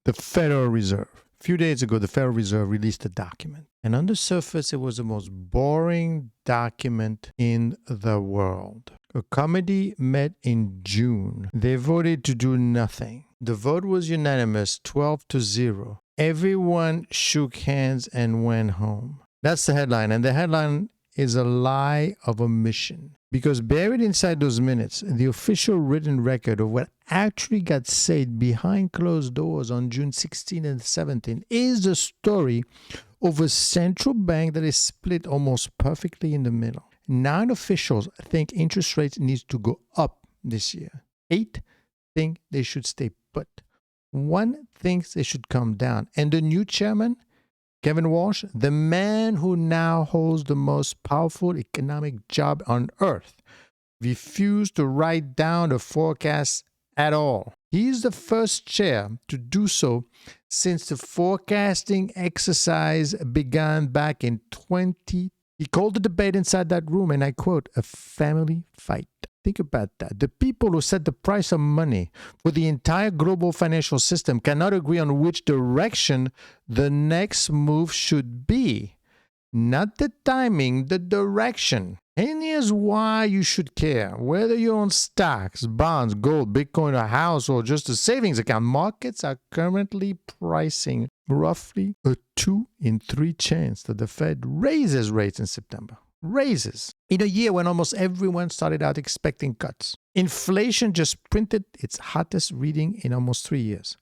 The Federal Reserve. A few days ago, the Federal Reserve released a document. And on the surface, it was the most boring document in the world. A committee met in June. They voted to do nothing. The vote was unanimous, 12-0. Everyone shook hands and went home. That's the headline. And the headline is a lie of omission. Because buried inside those minutes, the official written record of what actually got said behind closed doors on June 16 and 17 is the story of a central bank that is split almost perfectly in the middle. 9 officials think interest rates need to go up this year. 8 think they should stay put. 1 thinks they should come down. And the new chairman, Kevin Warsh, the man who now holds the most powerful economic job on earth, refused to write down the forecast at all. He's the first chair to do so since the forecasting exercise began back in 20. He called the debate inside that room, and I quote, a family fight. Think about that. The people who set the price of money for the entire global financial system cannot agree on which direction the next move should be. Not the timing, the direction. And here's why you should care. Whether you own stocks, bonds, gold, Bitcoin, a house, or just a savings account, markets are currently pricing roughly a 2 in 3 chance that the Fed raises rates in September. Raises. In a year when almost everyone started out expecting cuts. Inflation just printed its hottest reading in almost 3 years.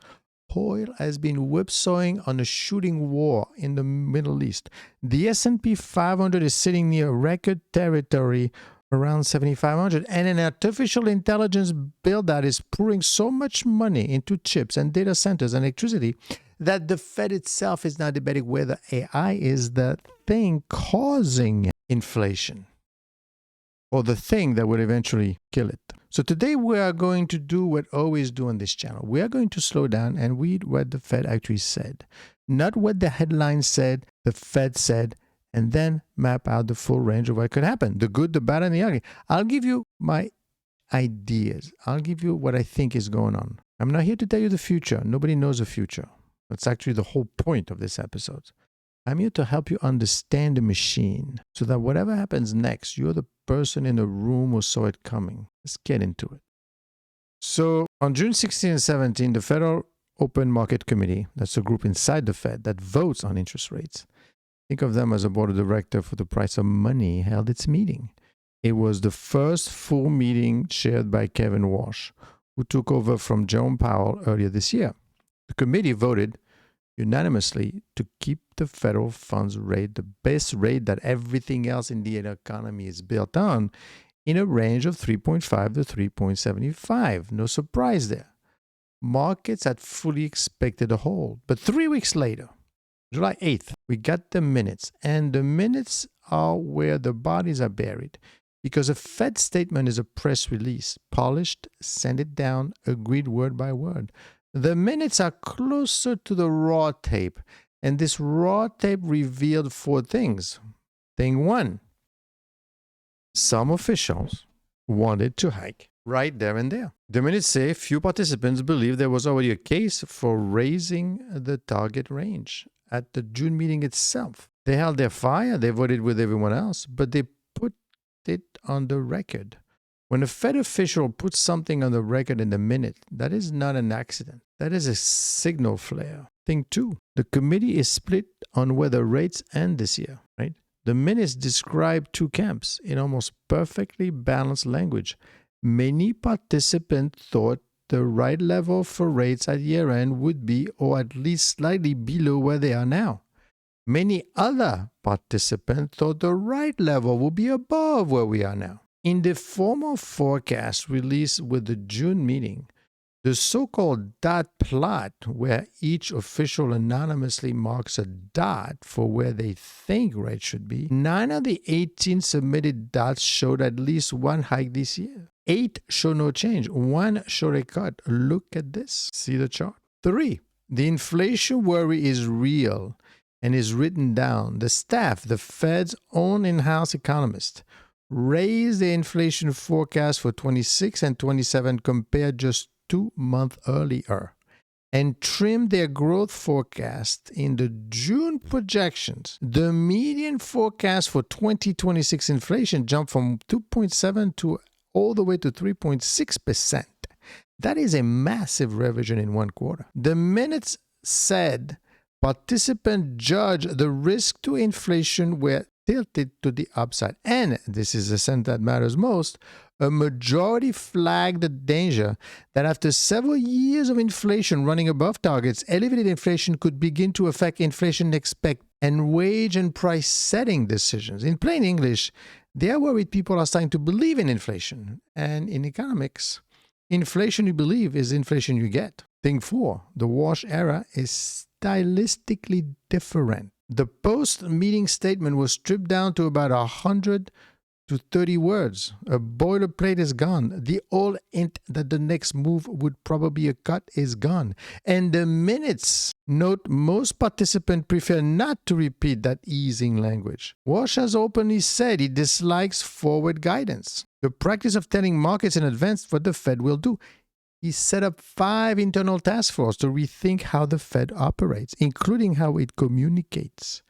Oil has been whipsawing on a shooting war in the Middle East. The S&P 500 is sitting near record territory around 7,500, and an artificial intelligence build-out is pouring so much money into chips and data centers and electricity that the Fed itself is now debating whether AI is the thing causing inflation or the thing that would eventually kill it. So today we are going to do what we always do on this channel. We are going to slow down and read what the Fed actually said. Not what the headline said, the Fed said, and then map out the full range of what could happen. The good, the bad, and the ugly. I'll give you my ideas. I'll give you what I think is going on. I'm not here to tell you the future. Nobody knows the future. That's actually the whole point of this episode. I'm here to help you understand the machine so that whatever happens next, you're the person in the room who saw it coming. Let's get into it. So on June 16 and 17, the Federal Open Market Committee, that's a group inside the Fed that votes on interest rates. Think of them as a board of directors for the price of money, held its meeting. It was the first full meeting chaired by Kevin Warsh, who took over from Jerome Powell earlier this year. The committee voted unanimously to keep the federal funds rate, the base rate that everything else in the economy is built on, in a range of 3.5 to 3.75. No surprise there. Markets had fully expected a hold. But 3 weeks later, July 8th, we got the minutes. And the minutes are where the bodies are buried. Because a Fed statement is a press release, polished, send it down, agreed word by word. The minutes are closer to the raw tape, and this raw tape revealed 4 things. Thing 1, some officials wanted to hike right there and there. The minutes say few participants believe there was already a case for raising the target range at the June meeting itself. They held their fire, they voted with everyone else, but they put it on the record. When a Fed official puts something on the record in the minute, that is not an accident. That is a signal flare. Thing 2, the committee is split on whether rates end this year, right? The minutes describe 2 camps in almost perfectly balanced language. Many participants thought the right level for rates at year end would be, or at least slightly below where they are now. Many other participants thought the right level would be above where we are now. In the formal forecast released with the June meeting, the so-called dot plot, where each official anonymously marks a dot for where they think rates should be, 9 of the 18 submitted dots showed at least 1 hike this year. 8 show no change. 1 showed a cut. Look at this. See the chart? 3, the inflation worry is real and is written down. The staff, the Fed's own in-house economist, raised the inflation forecast for 26 and 27 compared just 2 months earlier. and trimmed their growth forecast in the June projections. The median forecast for 2026 inflation jumped from 2.7 to all the way to 3.6%. That is a massive revision in one quarter. The minutes said participants judged the risk to inflation were tilted to the upside. And this is the sentence that matters most. A majority flagged the danger that after several years of inflation running above targets, elevated inflation could begin to affect inflation expect and wage and price setting decisions. In plain English, they are worried people are starting to believe in inflation. And in economics, inflation you believe is inflation you get. Thing 4, the Warsh era is stylistically different. The post-meeting statement was stripped down to about 100 to 30 words. A boilerplate is gone. The old hint that the next move would probably be a cut is gone. And the minutes note most participants prefer not to repeat that easing language. Warsh has openly said he dislikes forward guidance, the practice of telling markets in advance what the Fed will do. He set up 5 internal task forces to rethink how the Fed operates, including how it communicates.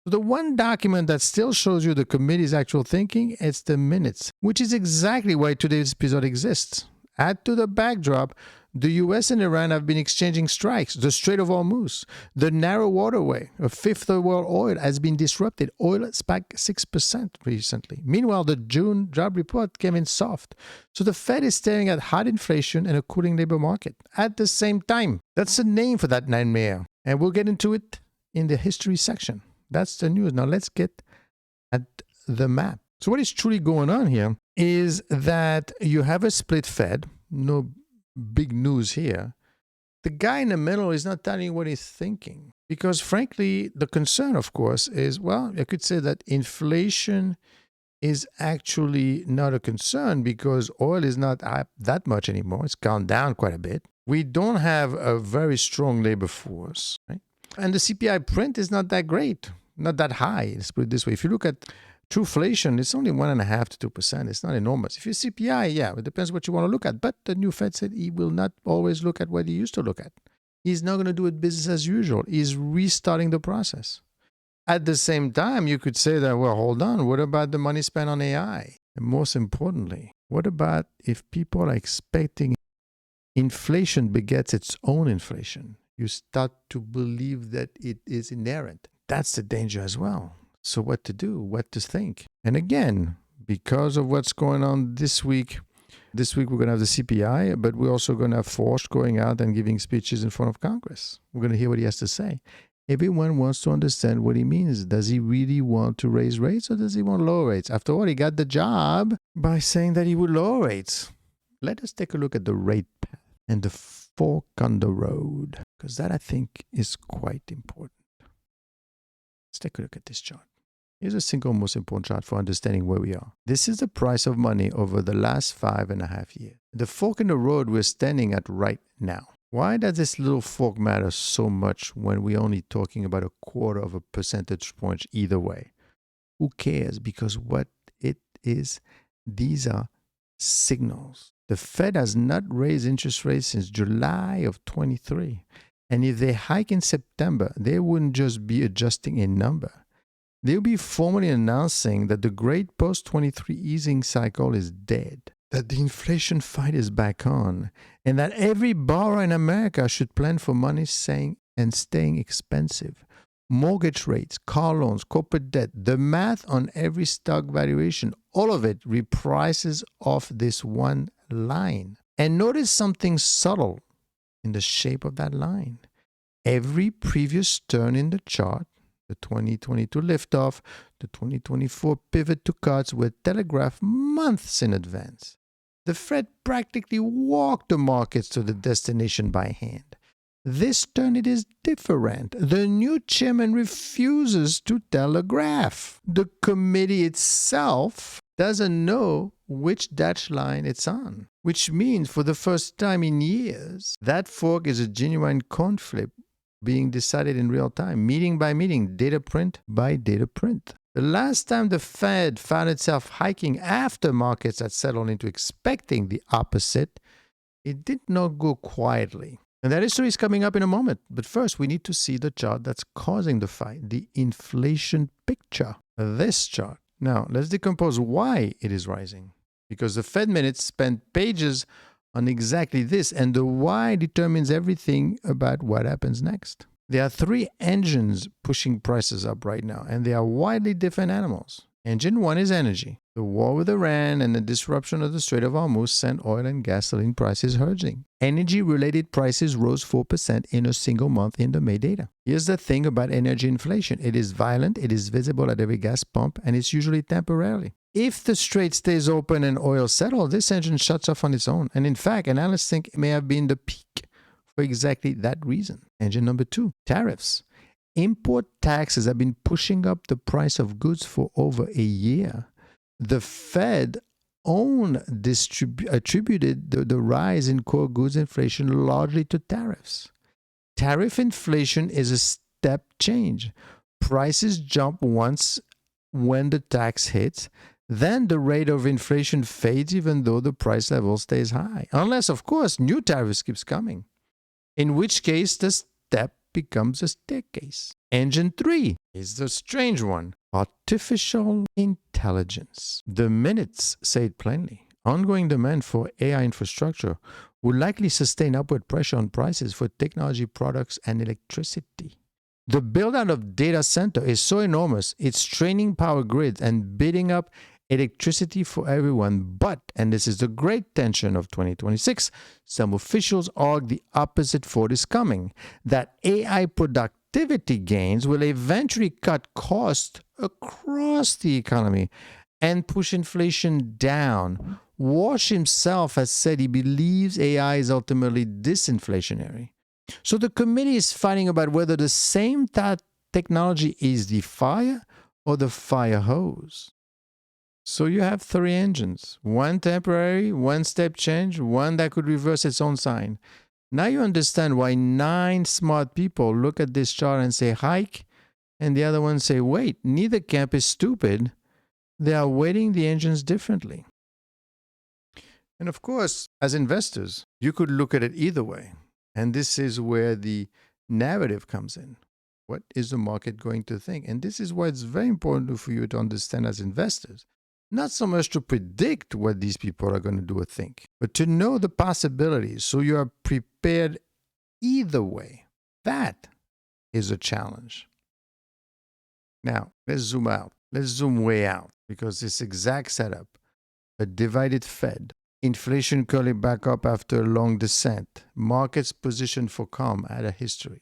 The one document that still shows you the committee's actual thinking is the minutes, which is exactly why today's episode exists. Add to the backdrop, the US and Iran have been exchanging strikes. The Strait of Hormuz, the narrow waterway, a fifth of world oil has been disrupted. Oil spiked 6% recently. Meanwhile, the June job report came in soft. So the Fed is staring at hot inflation and a cooling labor market at the same time. That's the name for that nightmare. And we'll get into it in the history section. That's the news. Now let's get at the map. So what is truly going on here is that you have a split Fed. No big news here. The guy in the middle is not telling you what he's thinking. Because frankly, the concern, of course, is, well, I could say that inflation is actually not a concern because oil is not up that much anymore. It's gone down quite a bit. We don't have a very strong labor force, right? And the CPI print is not that great. Not that high, let's put it this way. If you look at true inflation, it's only 1.5% to 2%. It's not enormous. If you CPI, yeah, it depends what you want to look at. But the new Fed said he will not always look at what he used to look at. He's not going to do it business as usual. He's restarting the process. At the same time, you could say that, well, hold on. What about the money spent on AI? And most importantly, what about if people are expecting inflation begets its own inflation? You start to believe that it is inherent. That's the danger as well. So what to do, what to think? And again, because of what's going on this week we're going to have the CPI, but we're also going to have Warsh going out and giving speeches in front of Congress. We're going to hear what he has to say. Everyone wants to understand what he means. Does he really want to raise rates or does he want lower rates? After all, he got the job by saying that he would lower rates. Let us take a look at the rate path and the fork on the road, because that I think is quite important. Let's take a look at this chart. Here's a single most important chart for understanding where we are. This is the price of money over the last 5.5 years. The fork in the road we're standing at right now. Why does this little fork matter so much when we're only talking about 1/4 of a percentage point either way? Who cares? Because what it is, these are signals. The Fed has not raised interest rates since July of 23. And if they hike in September, they wouldn't just be adjusting a number. They'll be formally announcing that the great post-23 easing cycle is dead, that the inflation fight is back on, and that every borrower in America should plan for money staying expensive. Mortgage rates, car loans, corporate debt, the math on every stock valuation, all of it reprices off this one line. And notice something subtle in the shape of that line. Every previous turn in the chart, the 2022 liftoff, the 2024 pivot to cuts, were telegraphed months in advance. The Fed practically walked the markets to the destination by hand. This turn it is different. The new chairman refuses to telegraph. The committee itself doesn't know which dash line it's on, which means for the first time in years, that fork is a genuine coin flip being decided in real time, meeting by meeting, data print by data print. The last time the Fed found itself hiking after markets had settled into expecting the opposite, it did not go quietly. And that history is coming up in a moment. But first, we need to see the chart that's causing the fight, the inflation picture. This chart. Now, let's decompose why it is rising. Because the Fed minutes spent pages on exactly this, and the why determines everything about what happens next. There are three engines pushing prices up right now, and they are widely different animals. Engine one is energy. The war with Iran and the disruption of the Strait of Hormuz sent oil and gasoline prices surging. Energy-related prices rose 4% in a single month in the May data. Here's the thing about energy inflation. It is violent, it is visible at every gas pump, and it's usually temporarily. If the strait stays open and oil settles, this engine shuts off on its own. And in fact, analysts think it may have been the peak for exactly that reason. Engine number two, tariffs. Import taxes have been pushing up the price of goods for over a year. The Fed attributed the rise in core goods inflation largely to tariffs. Tariff inflation is a step change. Prices jump once when the tax hits, then the rate of inflation fades even though the price level stays high. Unless, of course, new tariffs keeps coming, in which case the step becomes a staircase. Engine 3 is the strange one. Artificial intelligence. The minutes say it plainly. Ongoing demand for AI infrastructure will likely sustain upward pressure on prices for technology products and electricity. The build-out of data center is so enormous, it's straining power grids and bidding up electricity for everyone. But, and this is the great tension of 2026, some officials argue the opposite force is coming, that AI productivity gains will eventually cut costs across the economy and push inflation down. Warsh himself has said he believes AI is ultimately disinflationary. So the committee is fighting about whether the same technology is the fire or the fire hose. So you have three engines, one temporary, one step change, one that could reverse its own sign. Now you understand why 9 smart people look at this chart and say hike, and the other ones say wait. Neither camp is stupid. They are weighting the engines differently. And of course, as investors, you could look at it either way. And this is where the narrative comes in. What is the market going to think? And this is why it's very important for you to understand as investors. Not so much to predict what these people are going to do or think, but to know the possibilities so you are prepared either way. That is a challenge. Now, let's zoom out. Let's zoom way out because this exact setup, a divided Fed, inflation curling back up after a long descent, markets positioned for calm at a history.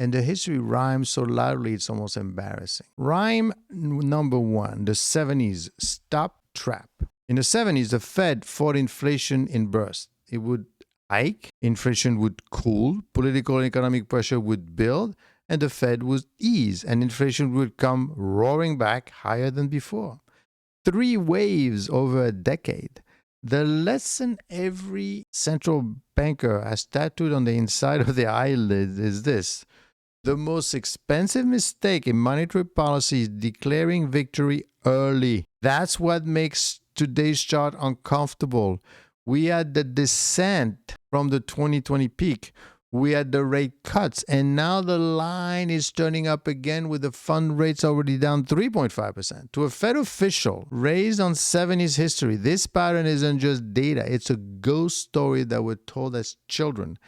And the history rhymes so loudly it's almost embarrassing. Rhyme number 1, the 70s, stop trap. In the 70s, the Fed fought inflation in bursts. It would hike, inflation would cool, political and economic pressure would build, and the Fed would ease, and inflation would come roaring back higher than before. 3 waves over a decade. The lesson every central banker has tattooed on the inside of their eyelid is this. The most expensive mistake in monetary policy is declaring victory early. That's what makes today's chart uncomfortable. We had the descent from the 2020 peak. We had the rate cuts, and now the line is turning up again with the fund rates already down 3.5%. To a Fed official raised on 70s history, this pattern isn't just data. It's a ghost story that we're told as children.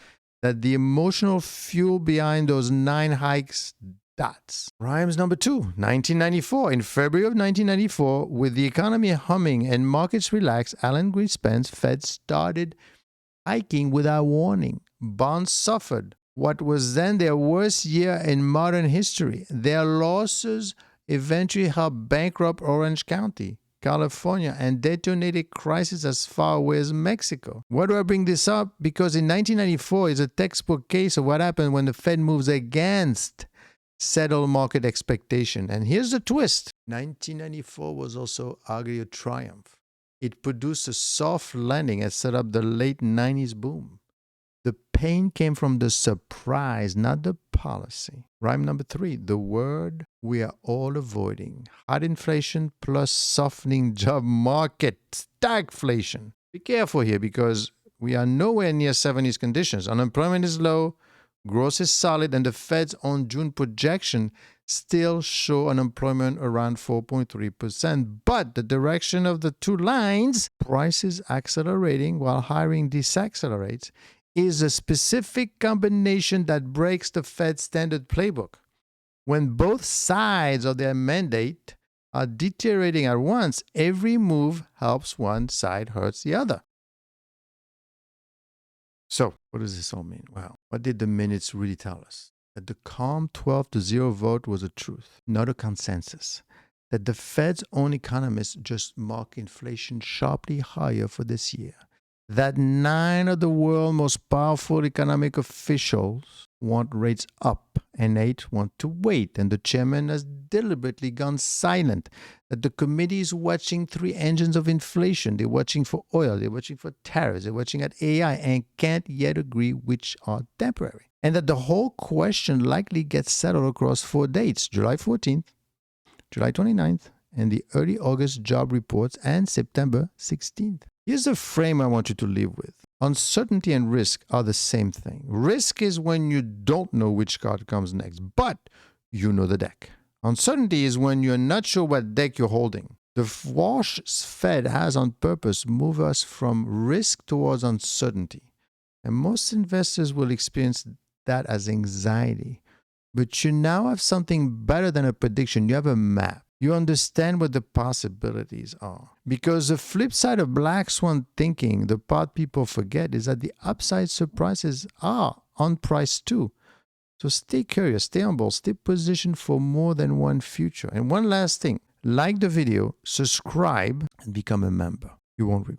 That the emotional fuel behind those 9 hikes dots. Rhymes number 2, 1994. In February of 1994, with the economy humming and markets relaxed, Alan Greenspan's Fed started hiking without warning. Bonds suffered. What was then their worst year in modern history. Their losses eventually helped bankrupt Orange County, California, and detonated crisis as far away as Mexico. Why do I bring this up? Because in 1994 is a textbook case of what happened when the Fed moves against settled market expectation. And here's the twist. 1994 was also arguably a triumph. It produced a soft landing and set up the late 90s boom. The pain came from the surprise, not the policy. Rhyme number 3, the word we are all avoiding. Hot inflation plus softening job market. Stagflation. Be careful here because We are nowhere near 70s conditions. Unemployment is low, growth is solid, and the Fed's own June projection still show unemployment around 4.3%. But the direction of the two lines, prices accelerating while hiring decelerates, is a specific combination that breaks the Fed's standard playbook. When both sides of their mandate are deteriorating at once, every move helps one side, hurts the other. So, what does this all mean? Well, what did the minutes really tell us? That the calm 12-0 vote was a truth, not a consensus. That the Fed's own economists just mark inflation sharply higher for this year. That 9 of the world's most powerful economic officials want rates up and 8 want to wait. And the chairman has deliberately gone silent. That the committee is watching 3 engines of inflation. They're watching for oil, they're watching for tariffs, they're watching at AI and can't yet agree which are temporary. And that the whole question likely gets settled across 4 dates, July 14th, July 29th, and the early August job reports, and September 16th. Here's the frame I want you to live with. Uncertainty and risk are the same thing. Risk is when you don't know which card comes next, but you know the deck. Uncertainty is when you're not sure what deck you're holding. The Warsh Fed has on purpose moved us from risk towards uncertainty. And most investors will experience that as anxiety. But you now have something better than a prediction. You have a map. You understand what the possibilities are. Because the flip side of black swan thinking, the part people forget, is that the upside surprises are unpriced too. So stay curious, stay humble, stay positioned for more than one future. And one last thing, like the video, subscribe, and become a member. You won't regret.